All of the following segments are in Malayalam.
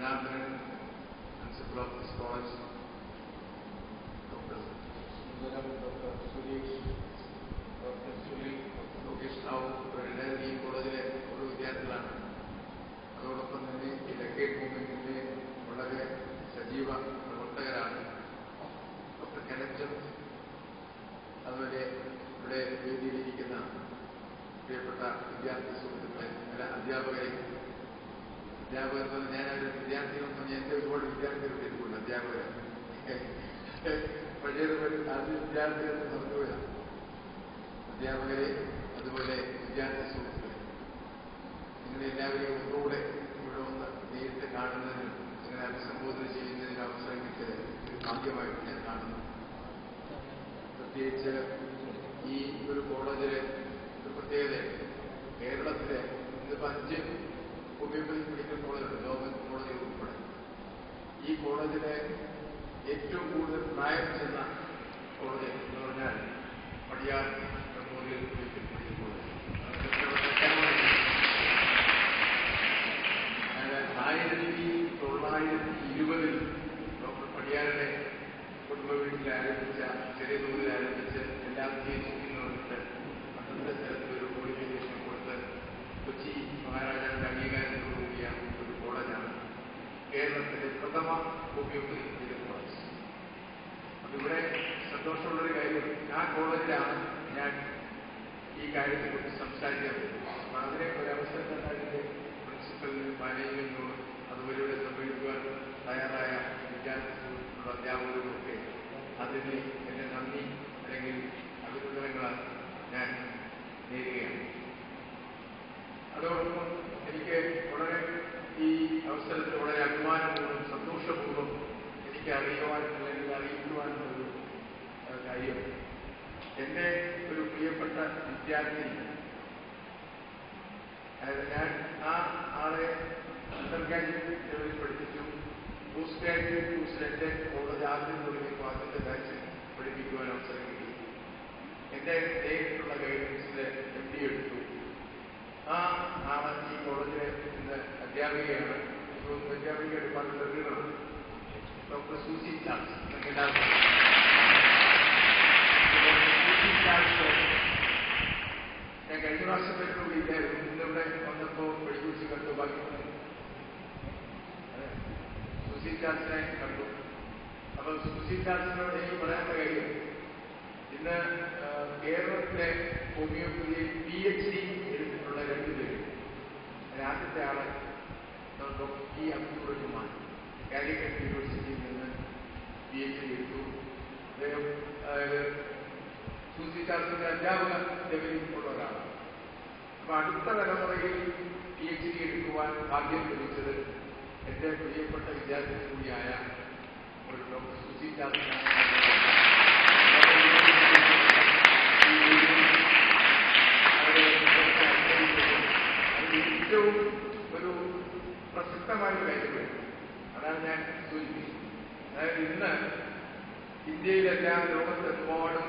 കമലാന്തരൻ, principal of this college, doctor Suresh, doctor Sunil, Lokesh Rao, ഇവരുടെ ഈ കോളേജിലെ ഒരു വിദ്യാർത്ഥികളാണ്. അതോടൊപ്പം തന്നെ ഈ ഡെക്കേഡ് മൂവ്മെന്റിന്റെ വളരെ സജീവ പ്രവർത്തകരാണ് ഡോക്ടർ കെനറ്റും. അതുപോലെ ഇവിടെ വേദിയിലിരിക്കുന്ന പ്രിയപ്പെട്ട വിദ്യാർത്ഥി സുഹൃത്തുക്കളെ, അല്ല അധ്യാപകരെ, അധ്യാപകർ ഞാനൊരു വിദ്യാർത്ഥികളൊന്നും എൻ്റെ ഒരുപാട് വിദ്യാർത്ഥികൾ വരുന്നുണ്ട്. അധ്യാപകർ പഴയതുപോലെ ആദ്യം വിദ്യാർത്ഥികൾ നടന്നുപോയതാണ്. അധ്യാപകരെ, അതുപോലെ വിദ്യാർത്ഥി സുഹൃത്തുക്കളെ, നിങ്ങളെ എല്ലാവരെയും ഒന്നുകൂടെ ഇവിടെ ഒന്ന് നേരിട്ട് കാണുന്നതിനും നിങ്ങളെ അഭിസംബോധന ചെയ്യുന്നതിനും അവസരം കിട്ടിയത് ഒരു ഭാഗ്യമായിട്ട് ഞാൻ കാണുന്നു. പ്രത്യേകിച്ച് ഈ ഒരു കോളേജിലെ ഒരു പ്രത്യേകത, കേരളത്തിലെ ഇതിപ്പോൾ 5 ഹോമിയോപ്പതി മെഡിക്കൽ കോളേജുണ്ട്, ഗവൺമെന്റ് കോളേജുകൾ ഉൾപ്പെടെ. ഈ കോളേജിലെ ഏറ്റവും കൂടുതൽ പ്രായം ചെന്ന കോളേജ് എന്ന് പറഞ്ഞാൽ Padiyar memorial medical college. 1920 doctor പടിയാരുടെ കുടുംബ വീട്ടിൽ ആരംഭിച്ച, ചെറിയ തോതിൽ ആരംഭിച്ച് എല്ലാ PhD-കളിട്ട് അന്നത്തെ സ്ഥലത്ത് ഒരു ക്വാളിഫിക്കേഷൻ കൊടുത്ത് കൊച്ചി മഹാരാജാവിന്റെ അംഗീകാരത്തോടുകൂടിയ ഒരു കോളേജാണ് കേരളത്തിലെ പ്രഥമ ഹോമിയോപ്പതി മെഡിക്കൽ കോളേജ്. അതിവിടെ സന്തോഷമുള്ളൊരു കാര്യം, ആ കോളേജിലാണ് ഞാൻ ഈ കാര്യത്തെക്കുറിച്ച് സംസാരിക്കുന്നത്. അപ്പം അതിനെ ഒരവസരം തന്നെ അതിൻ്റെ പ്രിൻസിപ്പലിനും മാനേജ്മെന്റിനോടും അതുപോലെ ഇവിടെ സംഭവിക്കുവാൻ തയ്യാറായ വിദ്യാർത്ഥികളുടെ അധ്യാപകരുമൊക്കെ അതിന് എൻ്റെ നന്ദി അല്ലെങ്കിൽ അഭിനന്ദനങ്ങളാൽ ഞാൻ നേരുകയാണ്. അതോടൊപ്പം എനിക്ക് വളരെ ഈ അവസരത്തിൽ വളരെ അഭിമാനപൂർവ്വം സന്തോഷപൂർവ്വം എനിക്ക് അറിയുവാൻ അല്ലെങ്കിൽ അറിയിക്കുവാനുള്ളൊരു കാര്യം, എൻ്റെ ഒരു പ്രിയപ്പെട്ട വിദ്യാർത്ഥി, ഞാൻ ആ ആളെ അണ്ടർ ഗ്രാജുവേറ്റ് ലെവലിൽ പഠിപ്പിച്ചു. പോസ്റ്റ് ഗ്രാജുവേറ്റ് കോഴ്സിൽ എൻ്റെ കോളേജ് ആദ്യം തുടങ്ങിയപ്പോൾ അതിൻ്റെ ബാച്ച് പഠിപ്പിക്കുവാൻ അവസരം കിട്ടി. എൻ്റെ നേരിട്ടുള്ള ഗൈഡൻസിൽ MD എടുത്തു. ആ ആള് ഈ കോളേജിലെ ഇന്ന് അധ്യാപികയാണ്. അധ്യാപിക ഡിപ്പാർട്ട്മെന്റ് ഡോക്ടർ സൂസി ചാൾസ്. ഞാൻ കഴിഞ്ഞ പ്രാവശ്യം പേരോട് ഇല്ലായിരുന്നു, ഇന്നിവിടെ വന്നപ്പോൾ പഠിപ്പിച്ച് കണ്ടു. ബാക്കി സൂസി ചാൾസിനെ കണ്ടു. അപ്പോൾ സൂസി ചാൾസിനോട് എനിക്ക് പറയാനുള്ള കാര്യം, ഇന്ന് കേരളത്തിലെ ഹോമിയോപ്പതിയിൽ PhD എടുത്തിട്ടുള്ള 2 പേര്. ആദ്യത്തെ ആള് ഡോക്ടർ E. അബ്ദുൾ റഹ്മാൻ, കാലിക്കറ്റ് യൂണിവേഴ്സിറ്റിയിൽ നിന്ന് PhD എടുത്തു. അദ്ദേഹം സൂസി ചാൾസിന്റെ അധ്യാപക ലെവലിൽ ഉള്ള ഒരാളാണ്. അപ്പൊ അടുത്ത തലമുറയിൽ PhD എടുക്കുവാൻ ഭാഗ്യം ലഭിച്ചത് എൻ്റെ പ്രിയപ്പെട്ട വിദ്യാർത്ഥി കൂടിയായ ഒരു ഡോക്ടർ സൂസി ചാൾസിനാണ്. ഏറ്റവും ഒരു പ്രസക്തമായ കാര്യമാണ്. അതാണ് ഞാൻ സൂചിപ്പിക്കുന്നത്. അതായത് ഇന്ന് ഇന്ത്യയിലെല്ലാം ലോകത്തെമ്പാടും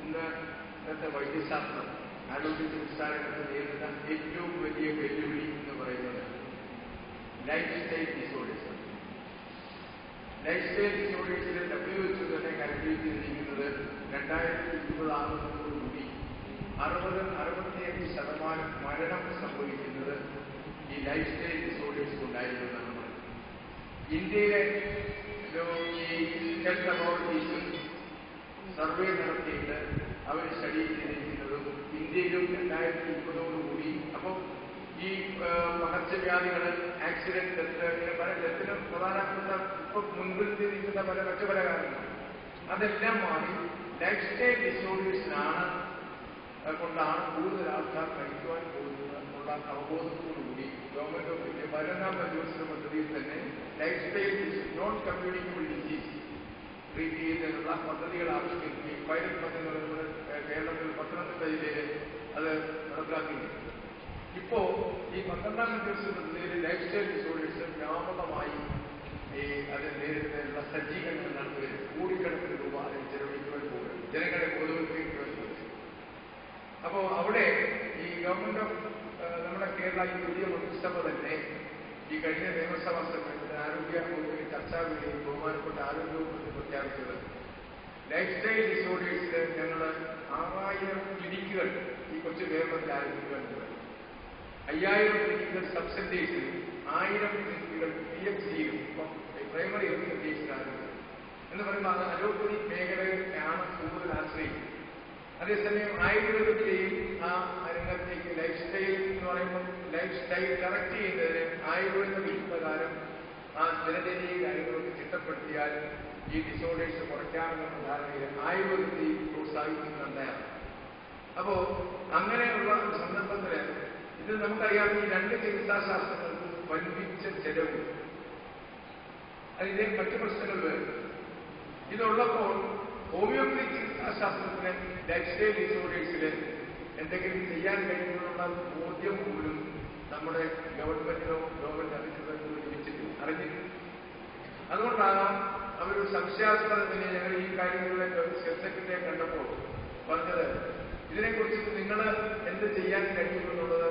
ഇന്നത്തെ വൈദ്യശാസ്ത്രം, ആരോഗ്യ ചികിത്സാരംഗത്ത് നേരിടുന്ന ഏറ്റവും വലിയ വെല്ലുവിളി എന്ന് പറയുന്നത് lifestyle disorders. Lifestyle ഡിസോർഡേഴ്സിൽ WHO തന്നെ കാൽക്കുലേറ്റ് ചെയ്തിരിക്കുന്നത് 2020 ആകുന്നതോടുകൂടി 60-65% മരണം സംഭവിക്കുന്നത് ഈ ലൈഫ് സ്റ്റൈൽ ഡിസോർഡേഴ്സ് കൊണ്ടായിരുന്നതാണ് പറയുന്നത്. ഇന്ത്യയിലെ ഈ ഹെൽത്ത് അതോറിറ്റീസും സർവേ നടത്തിയിട്ട് അവർ സ്റ്റഡി ചെയ്തിരിക്കുന്നതും ഇന്ത്യയിലും 2020 അപ്പം ഈ പകർച്ചവ്യാധികൾ, ആക്സിഡന്റ്, ഡെത്ത്, ഇങ്ങനെ പല ഡെത്തിനും പ്രധാനപ്പെട്ട ഇപ്പൊ മുൻപിൽ നിൽക്കുന്ന മറ്റു പല കാര്യങ്ങൾ അതെല്ലാം മാറി ലൈഫ് സ്റ്റൈൽ ഡിസോർഡേഴ്സിനാണ് കൊണ്ടാണ് കൂടുതൽ ആൾക്കാർ മരിക്കുവാൻ പോകുന്നത് എന്നുള്ള അവബോധത്തോടുകൂടി ഗവൺമെന്റ് ഓഫ് ഇന്ത്യ 11ാം പഞ്ചവത്സര പദ്ധതിയിൽ തന്നെ life style non communicable disease treat ചെയ്യുന്നതിനുള്ള പദ്ധതികൾ ആവിഷ്കരിച്ച് പൈലറ്റ് പദ്ധതികൾ കേരളത്തിൽ പത്തനംതിട്ട ജില്ലയിൽ അത് നടപ്പിലാക്കിയിട്ടുണ്ട്. ഇപ്പോ ഈ 12ാം പഞ്ചവത്സര പദ്ധതിയിൽ ലൈഫ് സ്റ്റൈൽ ഡിസോർഡേഴ്സ് വ്യാപകമായി അത് നേരിടുന്നതിനുള്ള സജ്ജീകരണങ്ങൾ നടത്തുകയും കോടിക്കണക്കിന് രൂപ അതിന് ചെലവഴിക്കുവാൻ പോകുകയും ജനങ്ങളെ ബോധവൽക്കരിക്കുവാൻ പോകുകയും. അപ്പോൾ അവിടെ ഈ ഗവൺമെന്റ് ഓഫ് നമ്മുടെ കേരള ഈ പുതിയ മന്ത്രിസഭ തന്നെ ഈ കഴിഞ്ഞ നിയമസഭാ സമ്മേളനത്തിൽ ആരോഗ്യ വകുപ്പിന് ചർച്ചാ വേദിയിൽ ബഹുമാനപ്പെട്ട ആരോഗ്യ വകുപ്പ് പ്രഖ്യാപിച്ചത് ലൈഫ് സ്റ്റൈൽ ഡിസോർഡേഴ്സിന് ഞങ്ങൾ 6000 ക്ലിനിക്കുകൾ ഈ കൊച്ചു കേരളത്തിൽ ആരംഭിക്കുന്നുണ്ട്. 5000 ക്ലിനിക്കുകൾ സബ്സെന്റേഴ്സിൽ, 1000 ക്ലിനിക്കുകൾ PHCയിലും പ്രൈമറി ഹെൽത്ത് സെന്റേഴ്സിൽ ആരംഭിക്കും എന്ന് പറയുമ്പോൾ അത് അലോപ്പതി മേഖലയാണ് കൂടുതൽ ആശ്രയിക്കുന്നത്. അതേസമയം ആയുർവേദത്തിലെയും ആ രംഗത്തേക്ക് ലൈഫ് സ്റ്റൈൽ എന്ന് പറയുമ്പോൾ ലൈഫ് സ്റ്റൈൽ കറക്റ്റ് ചെയ്യുന്നതിന് ആയുർവേദ വിധിപ്രകാരം ആ ദിനചര്യയും കാര്യങ്ങളൊക്കെ ചിട്ടപ്പെടുത്തിയാൽ ഈ ഡിസോർഡേഴ്സ് കുറയ്ക്കാമെന്ന ധാരണയിൽ ആയുർവേദത്തെ പ്രോത്സാഹിപ്പിക്കുന്നതാണ്. അപ്പോൾ അങ്ങനെയുള്ള ഒരു സന്ദർഭത്തിൽ ഇത് നമുക്കറിയാം, ഈ 2 ചികിത്സാശാസ്ത്രങ്ങൾക്ക് വൻപിച്ച ചെലവ്, അതിന്റെ മറ്റു പ്രശ്നങ്ങൾ വരും. ഇതുള്ളപ്പോൾ ഹോമിയോപ്പതി ചികിത്സാശാസ്ത്രത്തിന് ലൈഫ് സ്റ്റൈൽ ഡിസോർഡേഴ്സിൽ എന്തെങ്കിലും ചെയ്യാൻ കഴിയുമെന്നുള്ള ബോധ്യം പോലും നമ്മുടെ ഗവൺമെന്റിനോ ഗവൺമെന്റ് അധികൃതർക്കോ അറിഞ്ഞിട്ടില്ല. അതുകൊണ്ടാണ് അവരൊരു സംശയാസ്പദത്തിന് ഞങ്ങൾ ഈ കാര്യങ്ങളിലെ ഹെൽത്ത് സെക്രട്ടറിയെ കണ്ടപ്പോൾ പറഞ്ഞത്, ഇതിനെക്കുറിച്ച് നിങ്ങൾ എന്ത് ചെയ്യാൻ കഴിയുമെന്നുള്ളത്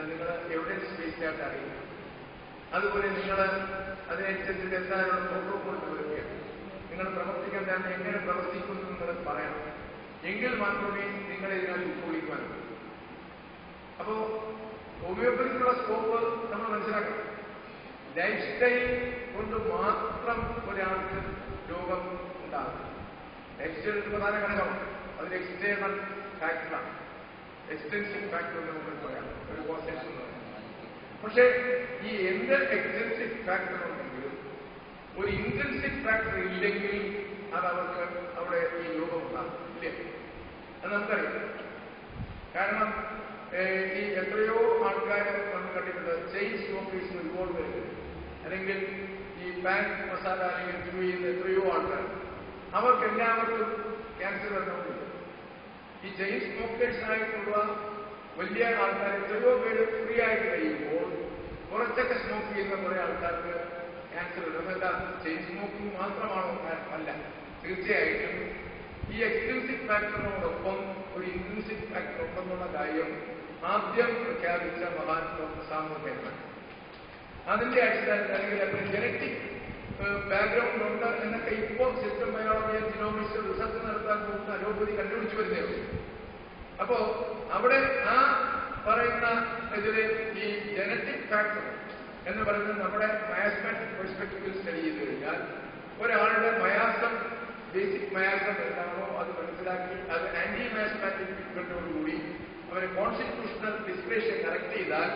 നിങ്ങൾ എവിഡൻസ് ബേസ്ഡ് ആയിട്ട് അറിയുക. അതുപോലെ നിങ്ങൾ അതിനനുസരിച്ച് എന്തായാലും പ്രോട്ടോകോൾ വരികയാണ്. നിങ്ങൾ പ്രവർത്തിക്കാൻ തന്നെ എങ്ങനെ പ്രവർത്തിക്കുന്നു നിങ്ങൾ പറയണം. എങ്കിൽ മാത്രമേ നിങ്ങൾ ഇതിനകത്ത് ഉൾക്കൊള്ളിക്കുവാൻ പറ്റൂ. അപ്പോൾ ഹോമിയോപ്പതിക്കുള്ള സ്കോപ്പ് നമ്മൾ മനസ്സിലാക്കണം. ലൈഫ് സ്റ്റൈൽ കൊണ്ട് മാത്രം ഒരാൾക്ക് രോഗം ഉണ്ടാകും. ലൈഫ് സ്റ്റൈൽ ഒരു പ്രധാന ഘടകമാണ്. അതിൽ എക്സ്റ്റേണൽ ഫാക്ടറാണ്, എക്സ്റ്റൻസീവ് ഫാക്ടർ എന്ന് നമുക്ക് പറയാം, ഒരു കോസേഷൻ എന്ന് പറയാം. പക്ഷേ ഈ എന്ത് എക്സ്റ്റൻസീവ് ഫാക്ടർ ഉണ്ടെങ്കിലും ഒരു ഇൻറ്റൻസീവ് ഫാക്ടർ ഇല്ലെങ്കിൽ അത് അവർക്ക് അവിടെ ഈ രോഗം ഉണ്ടാകും. ഇല്ലേ? അത് നമുക്കറിയാം. കാരണം ഈ എത്രയോ ആൾക്കാർ നമ്മൾ കണ്ടിട്ടുണ്ട് ചെയിൻ സ്മോക്കേഴ്സിന് ഒരുപാട് പേര്, അല്ലെങ്കിൽ ഈ പാൻ മസാല അല്ലെങ്കിൽ ചൂ ചെയ്യുന്ന എത്രയോ ആൾക്കാർ, അവർക്കെല്ലാവർക്കും ക്യാൻസർ വരണമില്ല. ഈ ചെയിൻ സ്മോക്കേഴ്സിനായിട്ടുള്ള വലിയ ആൾക്കാർ എത്രയോ പേര് ഫ്രീ ആയിട്ട് കഴിയുമ്പോൾ കുറച്ചൊക്കെ സ്മോക്ക് ചെയ്യുന്ന കുറെ ആൾക്കാർക്ക് ക്യാൻസർ വരും. അതല്ല ചെയിൻ സ്മോക്കിംഗ് മാത്രമാണോ? അല്ല, തീർച്ചയായിട്ടും ഈ എക്സ്ക്ലൂസീവ് ഫാക്ടറിനോടൊപ്പം ഒരു ഇൻക്ലൂസീവ് ഫാക്ടർ ഉണ്ടെന്നുള്ള കാര്യം ആദ്യം പ്രഖ്യാപിച്ച മഹാൻ ഡോക്ടർ സാമുവൽ. അതിന്റെ അടിസ്ഥാനത്തിൽ അല്ലെങ്കിൽ അതിന് ജനറ്റിക് ബാക്ക്ഗ്രൗണ്ട് ഉണ്ട് എന്നൊക്കെ ഇപ്പോൾ സിസ്റ്റം ബയോളജി ജിനോമിക്സ് റിസർച്ച് നടത്താൻ പോകുന്ന അലോപ്പതി കണ്ടുപിടിച്ചു വരുന്നേ ഉള്ളൂ. അപ്പോ അവിടെ ആ പറയുന്ന ഇതില് ഈ ജനറ്റിക് ഫാക്ടർ എന്ന് പറയുന്നത് നമ്മുടെ മയാസ്മാറ്റിക് പെർസ്പെക്ടീവിൽ സ്റ്റഡി ചെയ്ത് കഴിഞ്ഞാൽ ഒരാളുടെ മയാസം, ബേസിക് മയാസം എന്താണോ അത് മനസ്സിലാക്കി അത് ആന്റി മയാസ്മാറ്റിക് ട്രീറ്റ്മെന്റോടുകൂടി അവരെ കോൺസ്റ്റിറ്റ്യൂഷണൽ ഡിസ്പ്ലേഷൻ കറക്റ്റ് ചെയ്താൽ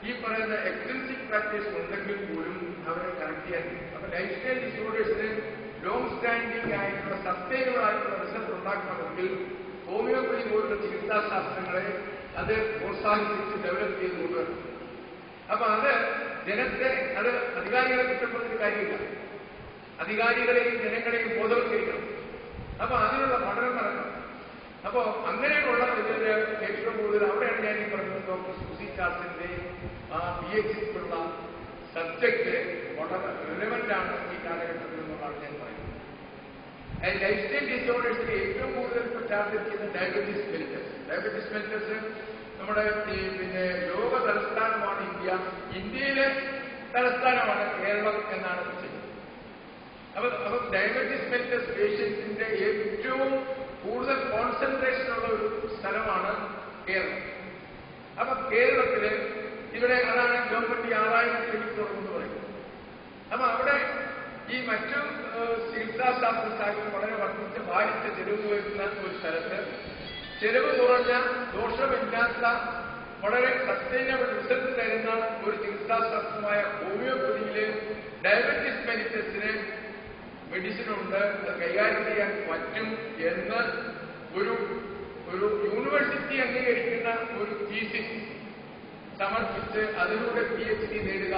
ഈ പറയുന്ന എക്സ്റ്റൻസീവ് പ്രാക്ടീസ് ഉണ്ടെങ്കിൽ പോലും അവരെ കറക്റ്റ് ചെയ്യാൻ കഴിയും. അപ്പൊ ലൈഫ് സ്റ്റൈൽ ഡിസോർഡേഴ്സിന് ലോങ് സ്റ്റാൻഡിംഗ് ആയിട്ടുള്ള സസ്റ്റൈനബിൾ ആയിട്ടുള്ള റിസൾട്ട് ഉണ്ടാക്കണമെങ്കിൽ ഹോമിയോപ്പതി പോലുള്ള ചികിത്സാശാസ്ത്രങ്ങളെ അത് പ്രോത്സാഹിപ്പിച്ച് ഡെവലപ്പ് ചെയ്ത് കൊണ്ടുവരണം. അപ്പൊ അത് ജനത്തെ, അത് അധികാരികളെ കുറ്റപ്പെടുന്ന കാര്യമില്ല, അധികാരികളെയും ജനങ്ങളെയും ബോധവൽക്കരിക്കണം. അപ്പൊ അതിനുള്ള പഠനം നടക്കണം. അപ്പോ അങ്ങനെയുള്ള ഇതിൽ ഏറ്റവും കൂടുതൽ അവിടെയാണ് ഞാൻ ഈ പറഞ്ഞത് ഡോക്ടർ സൂസി ചാൾസിന്റെ ആ PhDക്കുള്ള സബ്ജക്ട് വളരെ റിലവന്റ് ആണ് ഈ കാലഘട്ടത്തിൽ എന്നുള്ളതാണ് ഞാൻ പറയുന്നത്. ലൈഫ് സ്റ്റൈൽ ഡിസോർഡേഴ്സിന് ഏറ്റവും കൂടുതൽ ടാർഗറ്റ് ചെയ്യുന്ന ഡയബറ്റീസ് മെലിറ്റസ്. ഡയബറ്റീസ് മെലിറ്റസ് നമ്മുടെ പിന്നെ ലോക തലസ്ഥാനമാണ് ഇന്ത്യ, ഇന്ത്യയിലെ തലസ്ഥാനമാണ് കേരളം എന്നാണ് ചെയ്യുന്നത്. അപ്പൊ ഡയബറ്റീസ് മെലിറ്റസ് പേഷ്യൻസിന്റെ ഏറ്റവും കൂടുതൽ കോൺസെൻട്രേഷൻ ഉള്ള ഒരു സ്ഥലമാണ് കേരളം. അപ്പൊ കേരളത്തില് ഇവിടെ അതാണ് ഗവൺമെന്റ് 6000 ക്ലിനിക് തുറന്നു പറയുന്നത്. അപ്പൊ അവിടെ ഈ മറ്റു ചികിത്സാശാസ്ത്ര സാഹിത്യം വളരെ വർദ്ധിച്ച് ഭാരിച്ച ചെലവ് വരുന്ന ഒരു സ്ഥലത്ത് ചെലവ് കുറഞ്ഞ, ദോഷമില്ലാത്ത, വളരെ സസ്റ്റൈനബിൾ റിസൾട്ട് തരുന്ന ഒരു ചികിത്സാശാസ്ത്രമായ ഹോമിയോപ്പതിയില് ഡയബറ്റീസ് മെലിറ്റസിന് മെഡിസിൻ ഉണ്ട്, അത് കൈകാര്യം ചെയ്യാൻ പറ്റും എന്ന് ഒരു യൂണിവേഴ്സിറ്റി അംഗീകരിക്കുന്ന ഒരു തീസിസ് സമർപ്പിച്ച് അതിലൂടെ PhD നേടുക,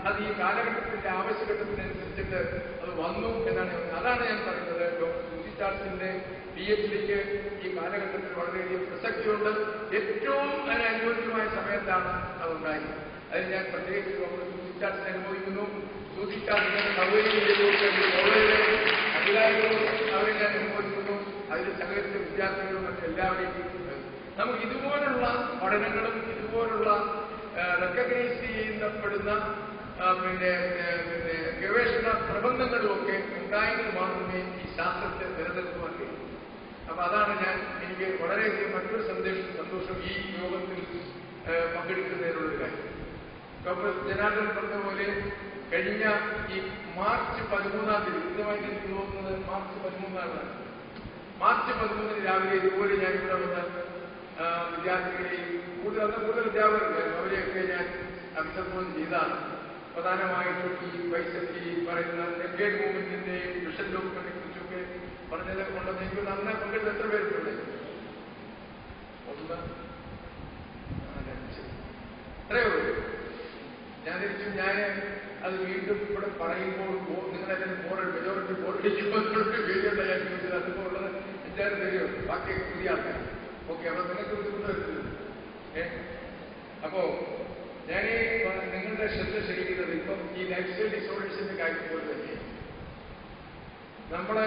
അത് ഈ കാലഘട്ടത്തിന്റെ ആവശ്യഘട്ടത്തിനനുസരിച്ചിട്ട് അത് വന്നു എന്നാണ്. അതാണ് ഞാൻ പറയുന്നത്. ഡോക്ടർ സൂസി ചാൾസിന്റെ PhDക്ക് ഈ കാലഘട്ടത്തിൽ വളരെയധികം പ്രസക്തിയുണ്ട്. ഏറ്റവും അനുയോജ്യമായ സമയത്താണ് അതുണ്ടായത്. അതിന് ഞാൻ പ്രത്യേകിച്ച് ഡോക്ടർ സൂസി ചാൾസിനെ അനുഭവിക്കുന്നു. സൂസി ചാൾസിന്റെ കോളേജിലെ അധികാരികളും അവരെ ഞാൻ അനുഭവിക്കുന്നു. അതിൽ സഹകരിച്ച വിദ്യാർത്ഥികളും മറ്റെല്ലാവരെയും നമുക്ക് ഇതുപോലുള്ള പഠനങ്ങളും ഇതുപോലുള്ള റെക്കഗ്നൈസ് ചെയ്യപ്പെടുന്ന ഗവേഷണ പ്രബന്ധങ്ങളുമൊക്കെ ഉണ്ടായെങ്കിൽ മാത്രമേ ഈ ശാസ്ത്രത്തെ നിലനിർത്തുവാൻ കഴിയൂ. അപ്പൊ അതാണ് എനിക്ക് വളരെയധികം മറ്റൊരു സന്തോഷം ഈ യോഗത്തിൽ പങ്കെടുക്കുന്നതിനുള്ളൊരു കാര്യം. ഡോക്ടർ ജനാർദ്ദൻ പറഞ്ഞ പോലെ കഴിഞ്ഞ ഈ മാർച്ച് 13-ാം തീയതി, കൃത്യമായിട്ട് എനിക്ക് തോന്നുന്നത് മാർച്ച് 13-ാണ്. മാർച്ച് 13-ന് രാവിലെ ഇതുപോലെ ഞാനിവിടെ വന്ന് വിദ്യാർത്ഥികളെയും കൂടുതൽ അധ്യാപകരുണ്ടായിരുന്നു, അവരെയൊക്കെ ഞാൻ അഭിസംബോധന ചെയ്താണ്. പ്രധാനമായിട്ടും ഈ പറയുന്ന നെഗേഡ് മൂവ്മെന്റിന്റെയും വിഷൻ ഡോക്യുമെന്റിനെ കുറിച്ചൊക്കെ പറഞ്ഞത് കൊണ്ടെന്ന് എനിക്ക് നന്നായി പങ്കെടുത്ത് എത്ര പേരുണ്ട്? 1, 4, 5 എത്രയോ പേര്. ഞാൻ തിരിച്ചു അത് വീണ്ടും ഇവിടെ പറയുമ്പോൾ നിങ്ങളെല്ലാം മെജോറിറ്റി ബോർഡിക്കുമ്പോൾ പേരുണ്ട് ഞാൻ ചോദിച്ചത്. അതിപ്പോൾ ഉള്ളത് 5-6 പേരോ, ബാക്കിയൊക്കെ പുതിയ ആൾക്കാർ. ഓക്കെ, അപ്പൊ നിങ്ങൾക്ക് ബുദ്ധിമുട്ട് വരുന്നത്. അപ്പോ നിങ്ങളുടെ ശ്രദ്ധ ക്ഷണിക്കുന്നത് ഇപ്പം ഈ ലൈഫ് സ്റ്റൈൽ ഡിസോർഡേഴ്സിന്റെ കാര്യം പോലെ തന്നെ നമ്മള്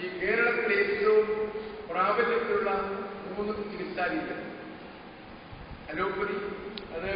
ഈ കേരളത്തിലെ ഏറ്റവും പ്രാബല്യത്തിലുള്ള 3 ചികിത്സാ രീതികൾ. അലോപ്പതി, അത്